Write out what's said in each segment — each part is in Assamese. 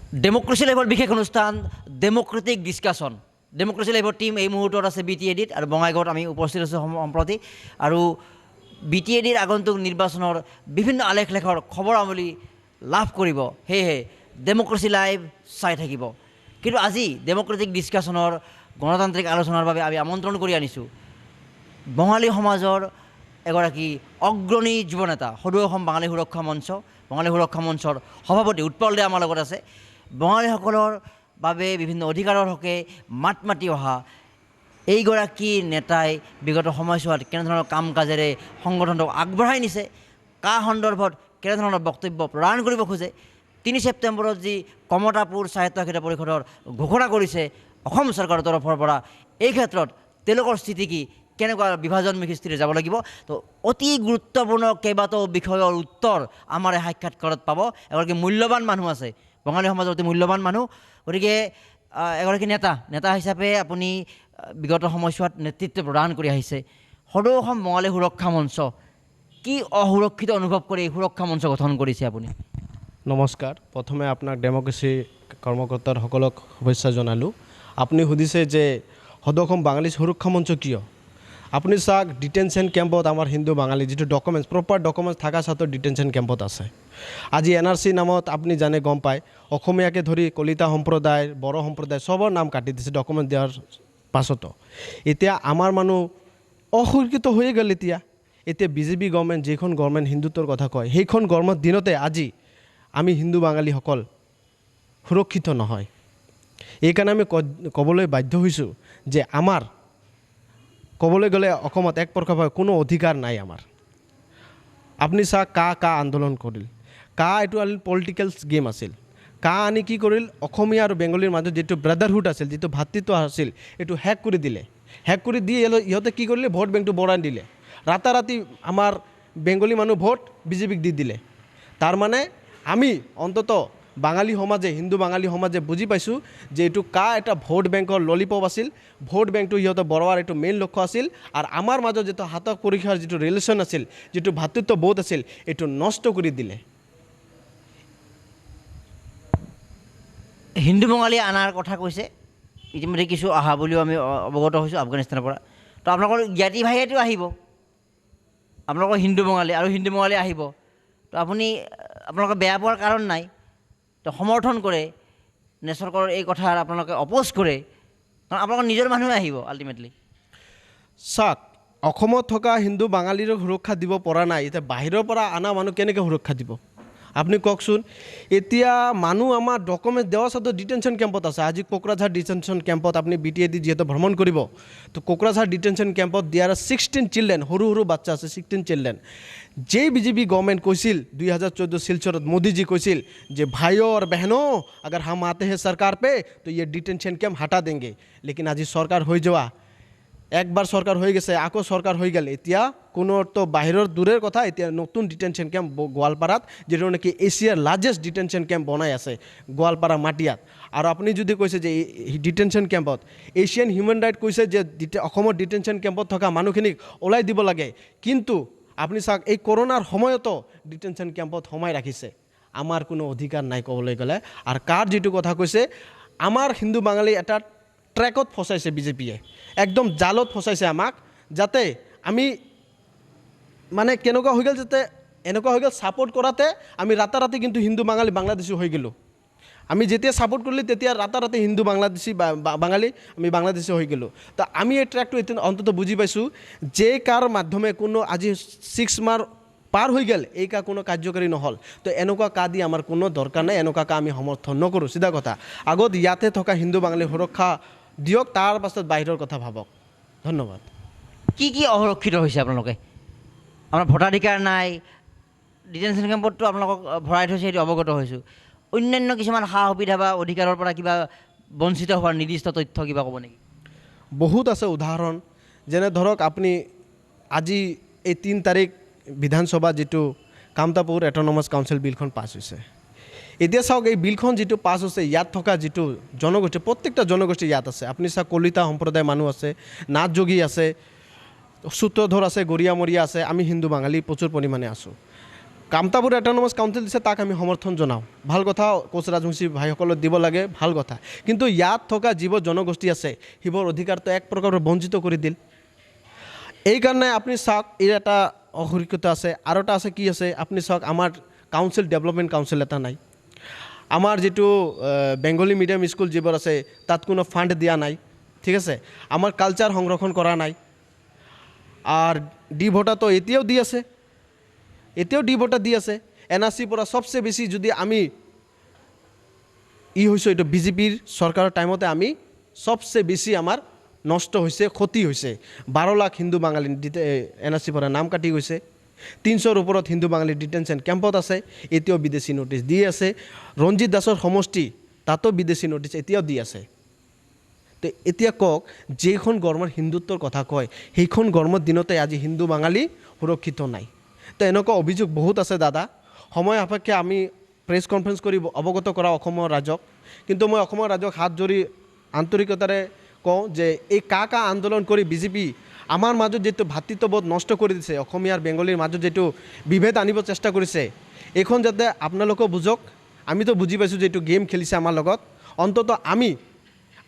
ডেমোক্ৰেচি লাইভৰ বিশেষ অনুষ্ঠান ডেমোক্ৰেটিক ডিছকাশ্যন। ডেমোক্ৰেচি লাইভৰ টীম এই মুহূৰ্তত আছে BTADত আৰু বঙাইগাঁৱত আমি উপস্থিত আছোঁ সম্প্ৰতি। আৰু BTADৰ আগন্তুক নিৰ্বাচনৰ বিভিন্ন আলেখ লেখৰ খবৰাৱলী লাভ কৰিব, সেয়েহে ডেমোক্ৰেচি লাইভ চাই থাকিব। কিন্তু আজি ডেমোক্ৰেটিক ডিছকাশ্যনৰ গণতান্ত্ৰিক আলোচনাৰ বাবে আমি আমন্ত্ৰণ কৰি আনিছোঁ বঙালী সমাজৰ এগৰাকী অগ্ৰণী যুৱনেতা, সদৌ অসম বাঙালী সুৰক্ষা মঞ্চ, বঙালী সুৰক্ষা মঞ্চৰ সভাপতি উৎপল দে আমাৰ লগত আছে। বঙালীসকলৰ বাবে বিভিন্ন অধিকাৰৰ হকে মাত মাতি অহা এইগৰাকী নেতাই বিগত সময়ছোৱাত কেনেধৰণৰ কাম কাজেৰে সংগঠনটোক আগবঢ়াই নিছে, কা সন্দৰ্ভত কেনেধৰণৰ বক্তব্য প্ৰদান কৰিব খোজে, 3 ছেপ্টেম্বৰত যি কমতাপুৰ স্বায়ত্তশাসিত পৰিষদৰ ঘোষণা কৰিছে অসম চৰকাৰৰ তৰফৰ পৰা, এই ক্ষেত্ৰত তেওঁলোকৰ স্থিতি কি, কেনেকুৱা বিভাজনমুখী স্থিতি যাব লাগিব, তো অতি গুৰুত্বপূৰ্ণ কেইবাটাও বিষয়ৰ উত্তৰ আমাৰ এই সাক্ষাৎকাৰত পাব। এগৰাকী মূল্যৱান মানুহ আছে, বঙালী সমাজৰ অতি মূল্যৱান মানুহ। গতিকে এগৰাকী নেতা হিচাপে আপুনি বিগত সময়ছোৱাত নেতৃত্ব প্ৰদান কৰি আহিছে। সদৌ অসম বঙালী সুৰক্ষা মঞ্চ কি অসুৰক্ষিত অনুভৱ কৰি এই সুৰক্ষা মঞ্চ গঠন কৰিছে আপুনি? নমস্কাৰ। প্ৰথমে আপোনাক ডেমক্ৰেচি কৰ্মকৰ্তাসকলক শুভেচ্ছা জনালোঁ। আপুনি সুধিছে যে সদৌ অসম বাঙালী সুৰক্ষা মঞ্চ কিয়? আপুনি চাওক, ডিটেনশ্যন কেম্পত আমাৰ হিন্দু বাঙালী যিটো ডকুমেণ্টছ, প্ৰপাৰ ডকুমেণ্টছ থকা স্বত্বেও ডিটেনশ্যন কেম্পত আছে। আজি NRC নামত আপুনি জানে, গম পায়, অসমীয়াকে ধৰি কলিতা সম্প্ৰদায়, বড়ো সম্প্ৰদায় চবৰ নাম কাটি দিছে ডকুমেণ্ট দিয়াৰ পাছতো। এতিয়া আমাৰ মানুহ অসুৰক্ষিত হৈয়ে গ'ল। এতিয়া BJP গভৰ্ণমেণ্ট, যিখন গভৰ্ণমেণ্ট হিন্দুত্বৰ কথা কয়, সেইখন গভৰ্ণমেণ্ট দিনতে আজি আমি হিন্দু বাঙালীসকল সুৰক্ষিত নহয়। এইকাৰণে আমি ক'বলৈ বাধ্য হৈছোঁ যে আমাৰ ক'বলৈ গ'লে অসমত এক প্ৰকাৰভাৱে কোনো অধিকাৰ নাই আমাৰ। আপুনি চাওক, কা আন্দোলন কৰিল, এইটো পলিটিকেল গেম আছিল। আনি কি কৰিল, অসমীয়া আৰু বেংগলীৰ মাজত যিটো ব্ৰাদাৰহুড আছিল, যিটো ভাতৃত্ব আছিল, এইটো হেক কৰি দিলে। হেক কৰি দি ইহঁতে কি কৰিলে, ভোট বেংকটো বঢ়াই দিলে। ৰাতাৰাতি আমাৰ বেংগলী মানুহ ভোট BJPক দি দিলে। তাৰমানে আমি অন্তত বাঙালী সমাজে, হিন্দু বাঙালী সমাজে বুজি পাইছোঁ যে এইটো এটা ভোট বেংকৰ ললিপপ আছিল। ভোট বেংকটো সিহঁতে বঢ়োৱাৰ এইটো মেইন লক্ষ্য আছিল। আৰু আমাৰ মাজত যিটো হাতক পৰীক্ষাৰ যিটো ৰিলেশ্যন আছিল, যিটো ভাতৃত্ববোধ আছিল, এইটো নষ্ট কৰি দিলে। হিন্দু বঙালী আনাৰ কথা কৈছে, ইতিমধ্যে কিছু অহা বুলিও আমি অৱগত হৈছোঁ আফগানিস্তানৰ পৰা। তো আপোনালোকৰ জ্ঞাতি ভাইয়েতো আহিব, আপোনালোকৰ হিন্দু বঙালী আৰু হিন্দু বঙালী আহিব, তো আপুনি আপোনালোকে বেয়া পোৱাৰ কাৰণ নাই, তো সমৰ্থন কৰে নে চৰকাৰৰ এই কথাৰ আপোনালোকে অপ'জ কৰে? কাৰণ আপোনালোকৰ নিজৰ মানুহে আহিব আল্টিমেটলি। চাওক, অসমত থকা হিন্দু বাঙালীৰ সুৰক্ষা দিব পৰা নাই, এতিয়া বাহিৰৰ পৰা অনা মানুহ কেনেকৈ সুৰক্ষা দিব আপুনি কওকচোন। এতিয়া মানুহ আমাৰ ডকুমেণ্ট দেওয়া স্বত্বেও ডিটেনশ্যন কেম্পত আছে। আজি কোকৰাঝাৰ ডিটেনশ্যন কেম্পত আপুনি BTAD যিহেতু ভ্ৰমণ কৰিব, তো কোকৰাঝাৰ ডিটেনশ্যন কেম্পত দিয়াৰ 16 চিলড্ৰেন, সৰু বাচ্চা আছে 16 চিলড্ৰেন। যেই BJP গভৰ্ণমেণ্ট কৈছিল 2014 শিলচৰত, মোদীজী কৈছিল যে ভাইও আৰু বেহনো, আগাৰ হাম আতে হে চৰকাৰ পে তো ইয়ে ডিটেনশ্যন কেম্প হটা দেংগে। লেকিন আজি চৰকাৰ হৈ যোৱা, একবাৰ চৰকাৰ হৈ গৈছে, আকৌ চৰকাৰ হৈ গ'ল। এতিয়া কোনোতো বাহিৰৰ দূৰৰ কথা, এতিয়া নতুন ডিটেনশ্যন কেম্প গোৱালপাৰাত, যিটো নেকি এছিয়াৰ লাৰ্জেষ্ট ডিটেনশ্যন কেম্প বনাই আছে গোৱালপাৰা মাটিয়াত। আৰু আপুনি যদি কৈছে যে ডিটেনশ্যন কেম্পত, এছিয়ান হিউমেন ৰাইট কৈছে যে অসমৰ ডিটেনশ্যন কেম্পত থকা মানুহখিনিক ওলাই দিব লাগে, কিন্তু আপুনি চাওক, এই কৰোণাৰ সময়তো ডিটেনশ্যন কেম্পত সোমাই ৰাখিছে। আমাৰ কোনো অধিকাৰ নাই ক'বলৈ গ'লে। আৰু যিটো কথা কৈছে, আমাৰ হিন্দু বাঙালী এটা ট্ৰেকত ফচাইছে BJPয়ে, একদম জালত ফচাইছে আমাক, যাতে আমি মানে কেনেকুৱা হৈ গ'ল, যাতে এনেকুৱা হৈ গ'ল, ছাপোৰ্ট কৰাতে আমি ৰাতাৰাতি কিন্তু হিন্দু বাঙালী বাংলাদেশী হৈ গ'লোঁ। আমি যেতিয়া ছাপোৰ্ট কৰিলোঁ তেতিয়া ৰাতাৰাতি হিন্দু বাঙালী আমি বাংলাদেশী হৈ গ'লোঁ। তো আমি এই ট্ৰেকটো এতিয়া অন্তত বুজি পাইছোঁ যে কাৰ মাধ্যমে কোনো আজি 6 মাহ পাৰ হৈ গ'ল, এই কোনো কাৰ্যকৰী নহ'ল। তো এনেকুৱা দি আমাৰ কোনো দৰকাৰ নাই, এনেকুৱা আমি সমৰ্থন নকৰোঁ। চিধা কথা, আগত ইয়াতে থকা হিন্দু বাঙালী সুৰক্ষা দিয়ক, তাৰ পাছত বাহিৰৰ কথা ভাবক। ধন্যবাদ। কি অসুৰক্ষিত হৈছে আপোনালোকে? আপোনাৰ ভোটাধিকাৰ নাই, ডিটেনশ্যন কেম্পততো আপোনালোকক ভৰাই থৈছে, সেইটো অৱগত হৈছোঁ। অন্যান্য কিছুমান সা সুবিধা বা অধিকাৰৰ পৰা কিবা বঞ্চিত হোৱাৰ নিৰ্দিষ্ট তথ্য কিবা ক'ব নেকি? বহুত আছে উদাহৰণ। যেনে ধৰক, আপুনি আজি এই 3 তাৰিখ বিধানসভা যিটো কামতাপুৰ অট'নমাছ কাউন্সিল বিলখন পাছ হৈছে। এতিয়া চাওক, এই বিলখন যিটো পাছ হৈছে, ইয়াত থকা যিটো জনগোষ্ঠী, প্ৰত্যেকটা জনগোষ্ঠী ইয়াত আছে। আপুনি চাওক, কলিতা সম্প্ৰদায়ৰ মানুহ আছে, নাথ যোগী আছে, সূত্ৰধৰ আছে, গৰিয়ামৰীয়া আছে, আমি হিন্দু বাঙালী প্ৰচুৰ পৰিমাণে আছোঁ। কামতাপুৰ অট'নমাছ কাউন্সিল দিছে তাক আমি সমৰ্থন জনাওঁ, ভাল কথা, কোচ ৰাজবংশী ভাইসকলক দিব লাগে, ভাল কথা। কিন্তু ইয়াত থকা যিবোৰ জনগোষ্ঠী আছে সেইবোৰ অধিকাৰটো এক প্ৰকাৰৰ বঞ্চিত কৰি দিল। এইকাৰণে আপুনি চাওক, এই এটা অসুৰক্ষিত আছে। আৰু এটা আছে, কি আছে আপুনি চাওক, আমাৰ কাউন্সিল, ডেভেলপমেণ্ট কাউন্সিল এটা নাই। আমাৰ যিটো বেংগলী মিডিয়াম স্কুল যিবোৰ আছে তাত কোনো ফাণ্ড দিয়া নাই, ঠিক আছে। আমাৰ কালচাৰ সংৰক্ষণ কৰা নাই। আৰু ডি ভোটাটো এতিয়াও দি আছে, ডি ভোটা দি আছে। NRCৰ পৰা সবচে বেছি যদি আমি হৈছোঁ, এইটো বিজেপিৰ চৰকাৰৰ টাইমতে আমি সবচে বেছি আমাৰ নষ্ট হৈছে, ক্ষতি হৈছে। 12 লাখ হিন্দু বাঙালী NRCৰ পৰা নাম কাটি গৈছে। 300ৰ ওপৰত হিন্দু বাঙালী ডিটেনশ্যন কেম্পত আছে, এতিয়াও বিদেশী নোটিছ দি আছে। ৰঞ্জিত দাসৰ সমষ্টি তাতো বিদেশী নোটিছ এতিয়াও দি আছে। তো এতিয়া কওক, যেইখন গৰ্মৰ হিন্দুত্বৰ কথা কয় সেইখন গৰ্মৰ দিনতে আজি হিন্দু বাঙালী সুৰক্ষিত নাই। তো এনেকুৱা অভিযোগ বহুত আছে দাদা। সময় সাপেক্ষে আমি প্ৰেছ কনফাৰেন্স কৰি অৱগত কৰা অসমৰ ৰাইজক। কিন্তু মই অসমৰ ৰাইজক হাত জোৰি আন্তৰিকতাৰে কওঁ যে এই কা আন্দোলন কৰি বিজেপি আমাৰ মাজত যিটো ভাতৃত্ববোধ নষ্ট কৰি দিছে, অসমীয়া আৰু বেংগলীৰ মাজত যিটো বিভেদ আনিব চেষ্টা কৰিছে, এইখন যাতে আপোনালোকেও বুজক। আমিতো বুজি পাইছোঁ যে এইটো গেম খেলিছে আমাৰ লগত। অন্ততঃ আমি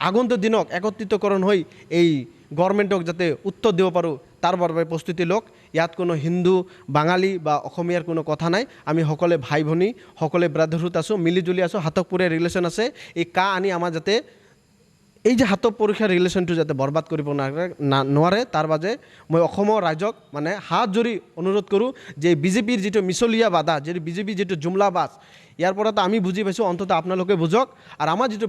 আগন্তুক দিনক একত্ৰিতকৰণ হৈ এই গভৰ্ণমেণ্টক যাতে উত্তৰ দিব পাৰোঁ তাৰ বাবে প্ৰস্তুতি লওক। ইয়াত কোনো হিন্দু বাঙালী বা অসমীয়াৰ কোনো কথা নাই। আমি সকলোৱে ভাই ভনী, সকলোৱে ব্ৰাদাৰহুড আছোঁ, মিলিজুলি আছোঁ, হাতক পুৰে ৰিলেশ্যন আছে। এই আনি আমাৰ যাতে এই যে হাতক পৰীক্ষাৰ ৰিলেশ্যনটো যাতে বৰবাদ কৰিব নোৱাৰে, তাৰ বাবে মই অসমৰ ৰাইজক মানে হাত জোৰি অনুৰোধ কৰোঁ যে বিজেপিৰ যিটো মিছলীয়া বাধা, যিটো বিজেপিৰ যিটো জুমলাবাজ, ইয়াৰ পৰাতো আমি বুজি পাইছোঁ, অন্ততঃ আপোনালোকে বুজক। আৰু আমাৰ যিটো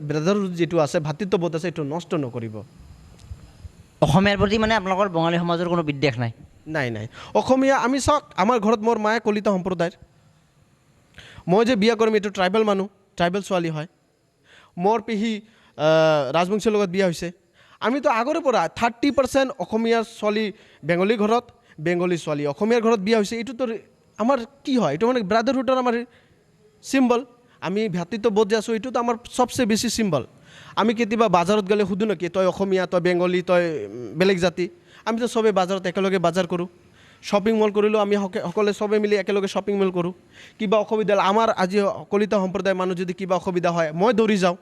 ব্ৰাদাৰহুড যিটো আছে, ভাতৃত্ববোধ আছে, এইটো নষ্ট নকৰিব। অসমীয়াৰ প্ৰতি মানে আপোনালোকৰ বঙালী সমাজৰ কোনো বিদ্বেষ নাই? নাই। অসমীয়া আমি চাওক, আমাৰ ঘৰত মোৰ মায়ে কলিতা সম্প্ৰদায়ৰ। মই যে বিয়া কৰিম এইটো ট্ৰাইবেল মানুহ, ট্ৰাইবেল ছোৱালী হয়। মোৰ পেহী ৰাজবংশীৰ লগত বিয়া হৈছে। আমিতো আগৰে পৰা 30% অসমীয়া ছোৱালী বেংগলী ঘৰত, বেংগলী ছোৱালী অসমীয়াৰ ঘৰত বিয়া হৈছে। এইটোতো আমাৰ কি হয়, এইটো মানে ব্ৰাদাৰহুডৰ আমাৰ চিম্বল। আমি ভাতৃত্ববোধ যে আছোঁ, এইটোতো আমাৰ সবচে বেছি চিম্বল। আমি কেতিয়াবা বাজাৰত গ'লে সুধোঁ নেকি তই অসমীয়া, তই বেংগলী, তই বেলেগ জাতি? আমিতো চবেই বাজাৰত একেলগে বজাৰ কৰোঁ। শ্বপিং মল কৰিলেও আমি সকলোৱে চবেই মিলি একেলগে শ্বপিং মল কৰোঁ। কিবা অসুবিধা, আমাৰ আজি কলিতা সম্প্ৰদায়ৰ মানুহ যদি কিবা অসুবিধা হয়, মই দৌৰি যাওঁ।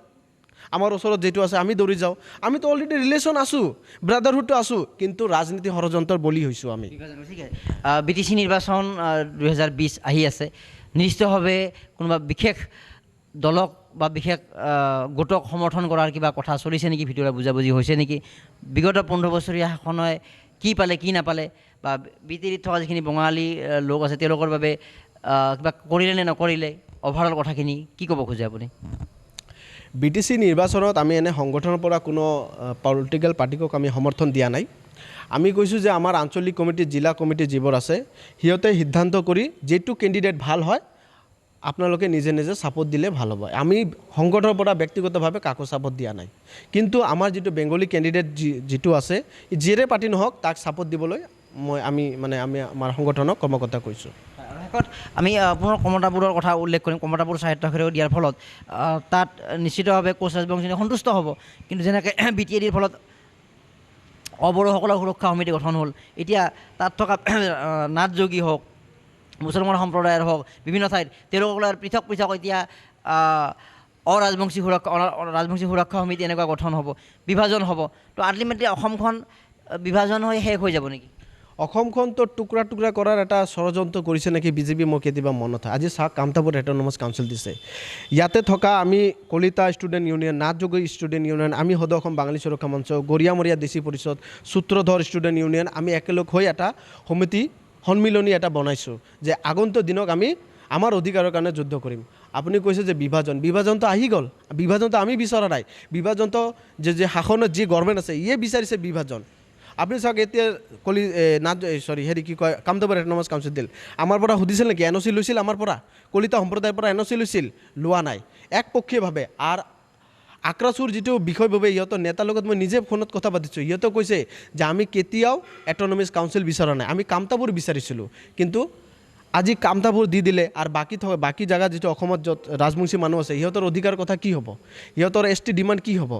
আমাৰ ওচৰত যিটো আছে আমি দৌৰি যাওঁ। আমিতো অলৰেডি ৰিলেশ্যন আছোঁ, ব্ৰাদাৰহুডটো আছোঁ, কিন্তু ৰাজনীতি ষড়যন্ত্ৰৰ বলি হৈছোঁ আমি। BTC নিৰ্বাচন 2020 আহি আছে। নিশ্চিতভাৱে কোনোবা বিশেষ দলক বা বিশেষ গোটক সমৰ্থন কৰাৰ কিবা কথা চলিছে নেকি, ভিতৰুৱা বুজাবুজি হৈছে নেকি? বিগত 15 বছৰীয়া শাসনে কি পালে কি নাপালে, বা BTADত থকা যিখিনি বঙালী লোক আছে তেওঁলোকৰ বাবে কিবা কৰিলে নে নকৰিলে, অভাৰঅল কথাখিনি কি ক'ব খোজে আপুনি? BTC নিৰ্বাচনত আমি এনে সংগঠনৰ পৰা কোনো পলিটিকেল পাৰ্টিকক আমি সমৰ্থন দিয়া নাই। আমি কৈছোঁ যে আমাৰ আঞ্চলিক কমিটি, জিলা কমিটি যিবোৰ আছে, সিহঁতে সিদ্ধান্ত কৰি যিটো কেণ্ডিডেট ভাল হয় আপোনালোকে নিজে নিজে ছাপোৰ্ট দিলে ভাল হ'ব। আমি সংগঠনৰ পৰা ব্যক্তিগতভাৱে কাকো ছাপোৰ্ট দিয়া নাই। কিন্তু আমাৰ যিটো বেংগলী কেণ্ডিডেট যিটো আছে, যিয়েৰে পাৰ্টি নহওক তাক ছাপোৰ্ট দিবলৈ আমি আমাৰ সংগঠনক কৰ্মকৰ্তা কৈছোঁ। আমি পুনৰ কমতাপুৰৰ কথা উল্লেখ কৰিম। কমতাপুৰ সাহিত্য একাডেমী দিয়াৰ ফলত তাত নিশ্চিতভাৱে কোচ ৰাজবংশী সন্তুষ্ট হ'ব। কিন্তু যেনেকৈ BTADৰ ফলত অবড়োসকলৰ সুৰক্ষা সমিতি গঠন হ'ল, এতিয়া তাত থকা নাথযোগী হওক, মুছলমান সম্প্ৰদায়ৰ হওক, বিভিন্ন ঠাইত তেওঁলোকৰ পৃথক এতিয়া ৰাজবংশী সুৰক্ষা সমিতি এনেকুৱা গঠন হ'ব, বিভাজন হ'ব। তো আল্টিমেটলি অসমখন বিভাজন হৈ শেষ হৈ যাব নেকি? অসমখনতো টুকুৰা টুকুৰা কৰাৰ এটা ষড়যন্ত্ৰ কৰিছে নেকি বিজেপি, মোৰ কেতিয়াবা মনত হয়। আজি চাওক, কামতাপুৰ অট'নমাছ কাউন্সিল দিছে। ইয়াতে থকা আমি Kalita student union, Nathyogi student union, আমি সদৌ অসম বাঙালী সুৰক্ষা মঞ্চ, গৰিয়ামৰীয়া দেশী পৰিষদ, সূত্ৰধৰ ষ্টুডেণ্ট ইউনিয়ন, আমি একেলগ হৈ এটা সমিতি সন্মিলনী এটা বনাইছোঁ যে আগন্তুক দিনক আমি আমাৰ অধিকাৰৰ কাৰণে যুদ্ধ কৰিম। আপুনি কৈছে যে বিভাজনটো আহি গ'ল। বিভাজনটো আমি বিচৰা নাই। বিভাজনটো যে শাসনত যি গভৰ্ণমেণ্ট আছে ইয়ে বিচাৰিছে বিভাজন। আপুনি চাওক, এতিয়া কি কয়, কামতাপুৰ অট'নমাছ কাউন্সিল দিল। আমাৰ পৰা সুধিছিল নেকি NOC লৈছিল? আমাৰ পৰা কলিতা সম্প্ৰদায়ৰ পৰা NOC লৈছিল? লোৱা নাই। একপক্ষীয়ভাৱে। আৰু আক্ৰাচুৰ যিটো বিষয়ভাৱে ইহঁতৰ নেতাৰ লগত মই নিজে ফোনত কথা পাতিছোঁ, সিহঁতে কৈছে যে আমি কেতিয়াও অট'নমাছ কাউন্সিল বিচৰা নাই, আমি কামতাপুৰ বিচাৰিছিলোঁ। কিন্তু আজি কামতাপুৰ দি দিলে, আৰু বাকী জেগাত যিটো অসমত য'ত ৰাজবংশী মানুহ আছে সিহঁতৰ অধিকাৰ কথা কি হ'ব, সিহঁতৰ ST ডিমাণ্ড কি হ'ব?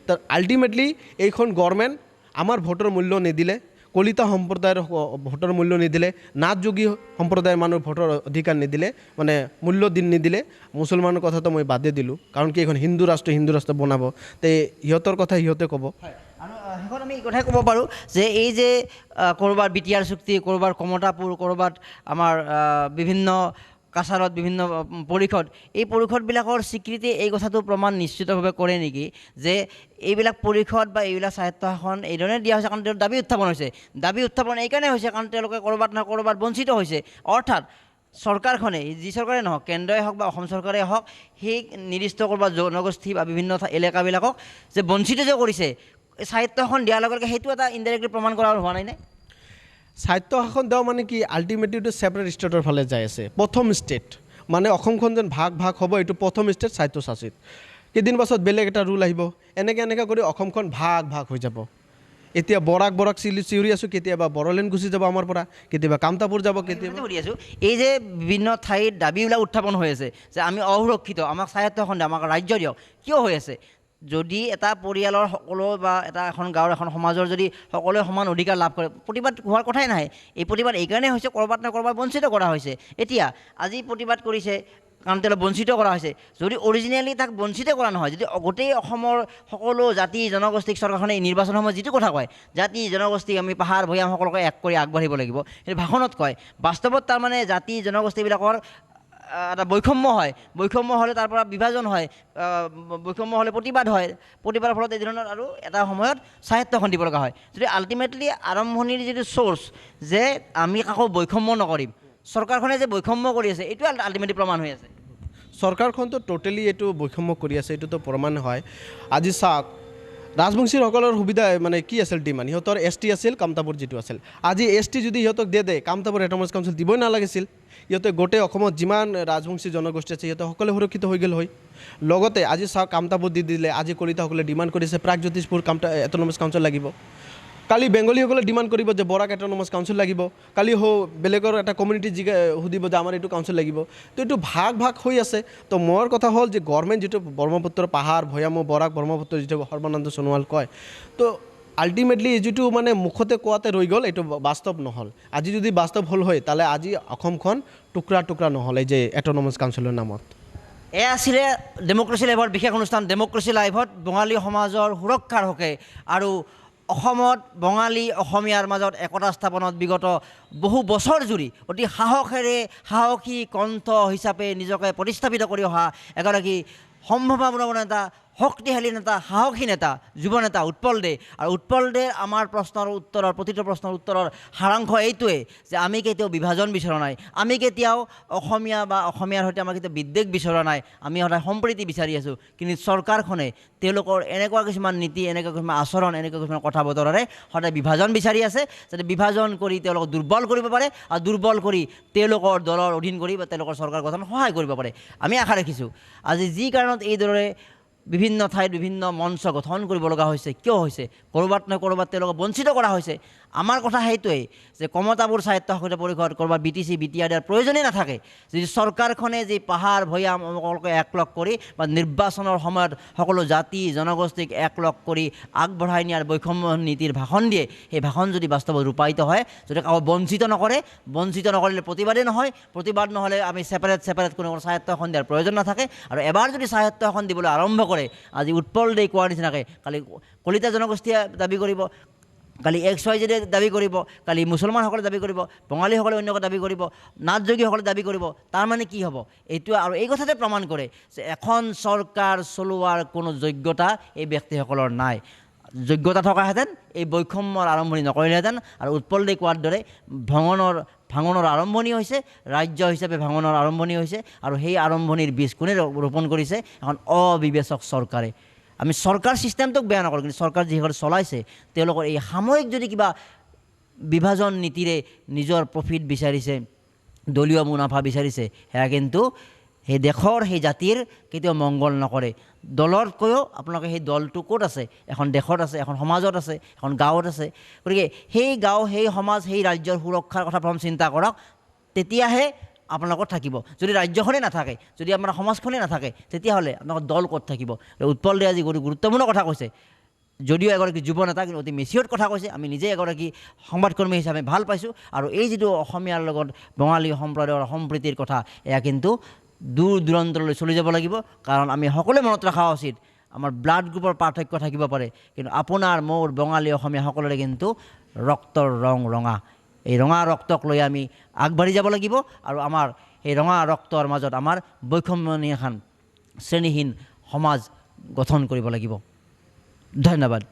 তাৰ আল্টিমেটলি এইখন গভৰ্ণমেণ্ট আমাৰ ভোটৰ মূল্য নিদিলে, কলিতা সম্প্ৰদায়ৰ ভোটৰ মূল্য নিদিলে, নাথযোগী সম্প্ৰদায়ৰ মানুহ ভোটৰ অধিকাৰ নিদিলে, মানে মূল্য নিদিলে, মুছলমানৰ কথাটো মই বাদে দিলোঁ, কাৰণ কি এইখন হিন্দু ৰাষ্ট্ৰ বনাব, তে সিহঁতৰ কথা সিহঁতে ক'ব। আৰু শেষত আমি এই কথাই ক'ব পাৰোঁ যে এই যে ক'ৰবাত BTR চুক্তি, ক'ৰবাত কমতাপুৰ, ক'ৰবাত আমাৰ বিভিন্ন কাছাৰত বিভিন্ন পৰিষদ, এই পৰিষদবিলাকৰ স্বীকৃতি এই কথাটো প্ৰমাণ নিশ্চিতভাৱে কৰে নেকি যে এইবিলাক পৰিষদ বা এইবিলাক স্বায়ত্তশাসন এইধৰণে দিয়া হৈছে কাৰণ তেওঁলোকৰ দাবী উত্থাপন হৈছে। দাবী উত্থাপন এইকাৰণে হৈছে কাৰণ তেওঁলোকে ক'ৰবাত নহয় ক'ৰবাত বঞ্চিত হৈছে। অৰ্থাৎ চৰকাৰখনে, যি চৰকাৰে নহওক, কেন্দ্ৰই হওক বা অসম চৰকাৰে হওক, সেই নিৰ্দিষ্ট ক'ৰবাত জনগোষ্ঠী বা বিভিন্ন এলেকাবিলাকক যে বঞ্চিত যে কৰিছে, স্বায়ত্তশাসন দিয়াৰ লগে লগে সেইটো এটা ইনডাইৰেক্টলি প্ৰমাণ কৰা হোৱা নাই নে? স্বায়ত্তশাসন দেওয়া মানে কি আল্টিমেটলি ছেপাৰেট ষ্টেটৰ ফালে যাই আছে। প্ৰথম ষ্টেট মানে অসমখন যেন ভাগ হ'ব, এইটো প্ৰথম ষ্টেট স্বায়ত্তশাসিত। কেইদিন পাছত বেলেগ এটা ৰুল আহিব, এনেকৈ কৰি অসমখন ভাগ হৈ যাব। এতিয়া বৰাক চিঞৰি আছোঁ, কেতিয়াবা বড়োলেণ্ড গুচি যাব আমাৰ পৰা, কেতিয়াবা কামতাপুৰ যাব, কেতিয়াবা সুধি আছোঁ এই যে বিভিন্ন ঠাইত দাবীবিলাক উত্থাপন হৈ আছে যে আমি অসুৰক্ষিত, আমাক স্বায়ত্তশাসন দিয়ক, আমাক ৰাজ্য দিয়ক, কিয় হৈ আছে? যদি এটা পৰিয়ালৰ সকলো বা এখন গাঁৱৰ এখন সমাজৰ যদি সকলোৱে সমান অধিকাৰ লাভ কৰে, প্ৰতিবাদ হোৱাৰ কথাই নাহে। এই প্ৰতিবাদ এইকাৰণেই হৈছে ক'ৰবাত নহয় ক'ৰবাত বঞ্চিত কৰা হৈছে। এতিয়া আজি প্ৰতিবাদ কৰিছে কাৰণ তেওঁলোক বঞ্চিত কৰা হৈছে। যদি অৰিজিনেলি তাক বঞ্চিত কৰা নহয়, যদি গোটেই অসমৰ সকলো জাতি জনগোষ্ঠীক চৰকাৰখনে নিৰ্বাচনৰ সময়ত যিটো কথা কয়, জাতি জনগোষ্ঠী আমি পাহাৰ ভৈয়াম সকলোকে এক কৰি আগবাঢ়িব লাগিব, সেইটো ভাষণত কয়। বাস্তৱত তাৰমানে জাতি জনগোষ্ঠীবিলাকৰ এটা বৈষম্য হয়, বৈষম্য হ'লে তাৰ পৰা বিভাজন হয়, বৈষম্য হ'লে প্ৰতিবাদ হয়, প্ৰতিবাদৰ ফলত এই ধৰণৰ আৰু এটা সময়ত স্বায়ত্তশাসন দিব লগা হয়। যদি আল্টিমেটলি আৰম্ভণিৰ যিটো চ'ৰ্চ যে আমি কাকো বৈষম্য নকৰিম, চৰকাৰখনে যে বৈষম্য কৰি আছে, এইটো আল্টিমেটলি প্ৰমাণ হৈ আছে। চৰকাৰখনটো টোটেলি এইটো বৈষম্য কৰি আছে, এইটোতো প্ৰমাণ হয়। আজি চাওক, ৰাজবংশীসকলৰ সুবিধা মানে কি আছিল ডিমাণ্ড, সিহঁতৰ ST আছিল, কামতাপুৰ যিটো আছিল। আজি ST যদি সিহঁতক দে কামতাপুৰ অট'নমাছ কাউন্সিল দিবই নালাগিছিল, সিহঁতে গোটেই অসমত যিমান ৰাজবংশী জনগোষ্ঠী আছে সিহঁতে সকলোৱে সুৰক্ষিত হৈ গ'ল হয়। লগতে আজি চাওক, কামতাপুৰ দি দিলে, আজি কলিতাসকলে ডিমাণ্ড কৰিছে প্ৰাগজ্যোতিষপুৰ অট'নমাছ কাউন্সিল লাগিব। কালি বেংগলীসকলে ডিমাণ্ড কৰিব যে বৰাক অট'নমাছ কাউন্সিল লাগিব, কালি বেলেগৰ এটা কমিউনিটি সুধিব যে আমাৰ এইটো কাউন্সিল লাগিব। তো এইটো ভাগ হৈ আছে। তো মোৰ কথা হ'ল যে গভৰ্ণমেণ্ট যিটো ব্ৰহ্মপুত্ৰ পাহাৰ ভৈয়ামো বৰাক ব্ৰহ্মপুত্ৰ যিটো সৰ্বানন্দ সোণোৱাল কয়, তো আল্টিমেটলি যিটো মানে মুখতে কোৱাতে ৰৈ গ'ল, এইটো বাস্তৱ নহ'ল। আজি যদি বাস্তৱ হ'ল হয়, তাহলে আজি অসমখন টুকুৰা নহ'ল এই যে অট'নমাছ কাউন্সিলৰ নামত। এয়া আছিলে ডেম'ক্ৰেচি লাইভৰ বিশেষ অনুষ্ঠান। ডেম'ক্ৰেচি লাইভত বঙালী সমাজৰ সুৰক্ষাৰ হকে আৰু অসমত বঙালী অসমীয়াৰ মাজত একতা স্থাপনত বিগত বহু বছৰ জুৰি অতি সাহসী কণ্ঠ হিচাপে নিজকে প্ৰতিস্থাপিত কৰি অহা এগৰাকী সম্ভাৱনামূলক নেতা, শক্তিশালী নেতা, সাহসী নেতা, যুৱ নেতা উৎপল দে। আৰু উৎপল দে আমাৰ প্ৰতিটো প্ৰশ্নৰ উত্তৰৰ সাৰাংশ এইটোৱে যে আমি কেতিয়াও বিভাজন বিচৰা নাই, আমি কেতিয়াও অসমীয়া বা অসমীয়াৰ সৈতে আমাৰ কেতিয়াও বিদ্বেষ বিচৰা নাই, আমি সদায় সম্প্ৰীতি বিচাৰি আছোঁ। কিন্তু চৰকাৰখনে তেওঁলোকৰ এনেকুৱা কিছুমান নীতি, এনেকুৱা কিছুমান আচৰণ, এনেকুৱা কিছুমান কথা বতৰাৰে সদায় বিভাজন বিচাৰি আছে, যাতে বিভাজন কৰি তেওঁলোকক দুৰ্বল কৰিব পাৰে আৰু দুৰ্বল কৰি তেওঁলোকৰ দলৰ অধীন কৰি বা তেওঁলোকৰ চৰকাৰ গঠন সহায় কৰিব পাৰে। আমি আশা ৰাখিছোঁ আজি যি কাৰণত এইদৰে বিভিন্ন ঠাইত বিভিন্ন মঞ্চ গঠন কৰিব লগা হৈছে, কিয় হৈছে? ক'ৰবাত নহয় ক'ৰবাত তেওঁলোকক বঞ্চিত কৰা হৈছে। আমাৰ কথা সেইটোৱেই যে কমতাপুৰ স্বায়ত্তশাসিত পৰিষদ, ক'ৰবাত BTC BTR দিয়াৰ প্ৰয়োজনেই নাথাকে। যদি চৰকাৰখনে যি পাহাৰ ভৈয়াম সকলোকে একলগ কৰি বা নিৰ্বাচনৰ সময়ত সকলো জাতি জনগোষ্ঠীক একলগ কৰি আগবঢ়াই নিয়াৰ বৈষম্য নীতিৰ ভাষণ দিয়ে, সেই ভাষণ যদি বাস্তৱত ৰূপায়িত হয়, যদি কাকো বঞ্চিত নকৰিলে প্ৰতিবাদেই নহয়, প্ৰতিবাদ নহ'লে আমি ছেপাৰেট কোনো স্বায়ত্তশাসন দিয়াৰ প্ৰয়োজন নাথাকে। আৰু এবাৰ যদি স্বায়ত্তশাসন দিবলৈ আৰম্ভ কৰে, আজি উৎপল দে কোৱাৰ নিচিনাকৈ কালি কলিতা জনগোষ্ঠীয়ে দাবী কৰিব, কালি XYZ দাবী কৰিব, কালি মুছলমানসকলে দাবী কৰিব, বঙালীসকলে অন্যকে দাবী কৰিব, নাথযোগীসকলে দাবী কৰিব। তাৰমানে কি হ'ব? এইটো আৰু এই কথাতে প্ৰমাণ কৰে যে এখন চৰকাৰ চলোৱাৰ কোনো যোগ্যতা এই ব্যক্তিসকলৰ নাই। যোগ্যতা থকাহেঁতেন এই বৈষম্যৰ আৰম্ভণি নকৰিলেহেঁতেন। আৰু উৎপল দে কোৱাৰ দৰে ভাঙনৰ আৰম্ভণি হৈছে, ৰাজ্য হিচাপে ভাঙনৰ আৰম্ভণি হৈছে। আৰু সেই আৰম্ভণিৰ বীজ কোনে ৰোপণ কৰিছে? এখন অবিবেচক চৰকাৰে। আমি চৰকাৰ ছিষ্টেমটোক বেয়া নকৰোঁ, কিন্তু চৰকাৰ যিসকলে চলাইছে তেওঁলোকৰ এই সাময়িক যদি কিবা বিভাজন নীতিৰে নিজৰ প্ৰফিট বিচাৰিছে, দলীয় মুনাফা বিচাৰিছে, সেয়া কিন্তু সেই দেশৰ সেই জাতিৰ কেতিয়াও মংগল নকৰে। দলতকৈও আপোনালোকে সেই দলটো ক'ত আছে? এখন দেশত আছে, এখন সমাজত আছে, এখন গাঁৱত আছে। গতিকে সেই গাঁও, সেই সমাজ, সেই ৰাজ্যৰ সুৰক্ষাৰ কথা প্ৰথম চিন্তা কৰক, তেতিয়াহে আপোনালোকৰ থাকিব। যদি ৰাজ্যখনেই নাথাকে, যদি আপোনাৰ সমাজখনেই নাথাকে, তেতিয়াহ'লে আপোনালোকৰ দল ক'ত থাকিব? উৎপল দে আজি গুৰুত্বপূৰ্ণ কথা কৈছে যদিও এগৰাকী যুৱ নেতা কিন্তু অতি মেচিয়ৰ্ড কথা কৈছে। আমি নিজে এগৰাকী সংবাদকৰ্মী হিচাপে ভাল পাইছোঁ। আৰু এই যিটো অসমীয়াৰ লগত বঙালী সম্প্ৰদায়ৰ সম্প্ৰীতিৰ কথা, এয়া কিন্তু দূৰ দূৰান্তৰলৈ চলি যাব লাগিব। কাৰণ আমি সকলোৱে মনত ৰখা উচিত, আমাৰ ব্লাড গ্ৰুপৰ পাৰ্থক্য থাকিব পাৰে, কিন্তু আপোনাৰ মোৰ বঙালী অসমীয়া সকলোৰে কিন্তু ৰক্তৰ ৰং ৰঙা। এই ৰঙা ৰক্তক লৈ আমি আগবাঢ়ি যাব লাগিব। আৰু আমাৰ এই ৰঙা ৰক্তৰ মাজত আমাৰ বৈষম্যহীন এখন শ্ৰেণীহীন সমাজ গঠন কৰিব লাগিব। ধন্যবাদ।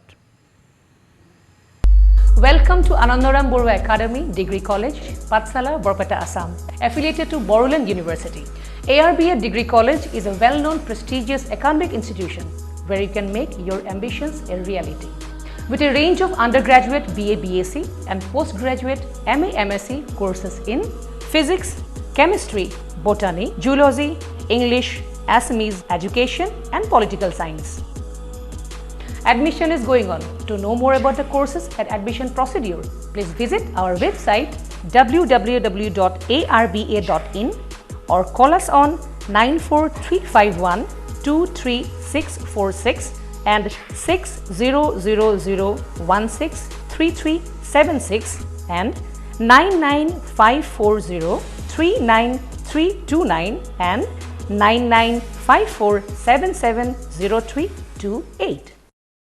Welcome to Anandaram Borua Academy Degree College, Patsala, Borpeta, Assam, affiliated to Boruland University. ARBA Degree College is a well-known prestigious academic institution where you can make your ambitions a reality. With a range of undergraduate BA, BSc and postgraduate MA, MSc courses in physics, chemistry, botany, zoology, English, Assamese education and political science. Admission is going on. To know more about the courses and admission procedure, please visit our website www.arba.in or call us on 94351 23646 and 6000163376 and 99540 39329 and 9954770328.